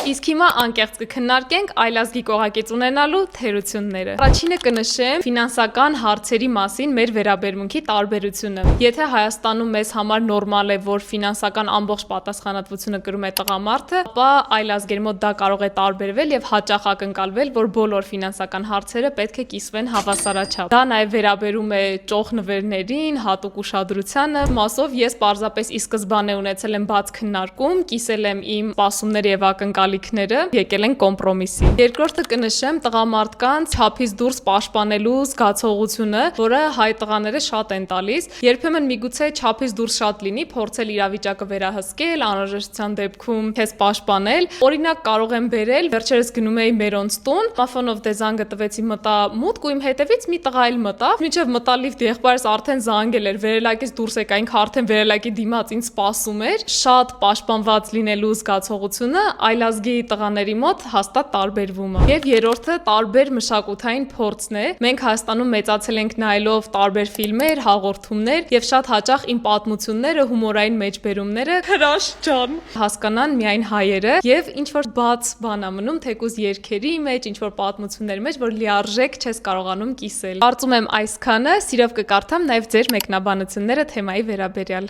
Իսկ հիմա անկեղծ կքննարկենք այլազգի կողակից ունենալու թերությունները։ Առաջինը կնշեմ ֆինանսական հարցերի մասին մեր վերաբերմունքի տարբերությունը։ Եթե Հայաստանում մեզ համար նորմալ է, որ ֆինանսական ամբողջ պատասխանատվությունը կրում է տղամարդը, ապա այլ ազգերի մոտ դա կարող է տարբերվել եւ հաճախ ակնկալվել, որ բոլոր ֆինանսական հարցերը պետք է կիսվեն հավասարաչափ։ Դա նաեւ վերաբերում է ճոխ նվերներին, հատուկ ուշադրությանը։ Մասով ես պարզապես ի սկզբանե ունեցել եմ բաց քննարկում, կիսել եմ իմ սպասումները եւ ակնկալիքները, եկել են կոմպրոմիսի։ Երկրորդը կնշեմ տղամարդկանց չափից դուրս պաշտպանելու զգացողությունը, որը հայ տղաները շատ են տալիս։ Երբեմն միգուցե չափից դուրս շատ լինի, փորձել իրավիճակը վերահսկել, անհրաժեշտության դեպքում քեզ պաշտպանել։ Օրինակ կարող եմ բերել, վերջերս գնում էի մերոնց տուն, մաֆոնով դե զանգը տվեցի, մտա մուտք ու իմ հետևից մի տղա էլ մտավ, մինչև մտա լիֆտ, եղբայրս արդեն զանգել էր, վերելակից դուրս եկա, ինքը արդեն վերելակի դիմաց ինձ սպասում էր։ Շատ պաշտպանված լինելու զգացողությունը այլազգի տղաների մոտ հաստատ տարբերվում է։ Եվ երրորդը տարբեր մշակութային փորձն է։ Մենք Հայաստանում մեծացել ենք նայելով տարբեր ֆիլմեր, հաղորդումներ եւ շատ հաճախ իմ պատմությունները, հումորային մեջբերումները հրաշ ջան հասկանան միայն հայերը եւ ինչ որ բաց բան ա մնում թեկուզ երգերի մեջ, ինչ որ պատմությունների մեջ, որ լիարժեք չես կարողանում կիսել։ Կարծում եմ այսքանը, սիրով կկարդամ նաեւ ձեր մեկնաբանությունները թեմայի վերաբերյալ։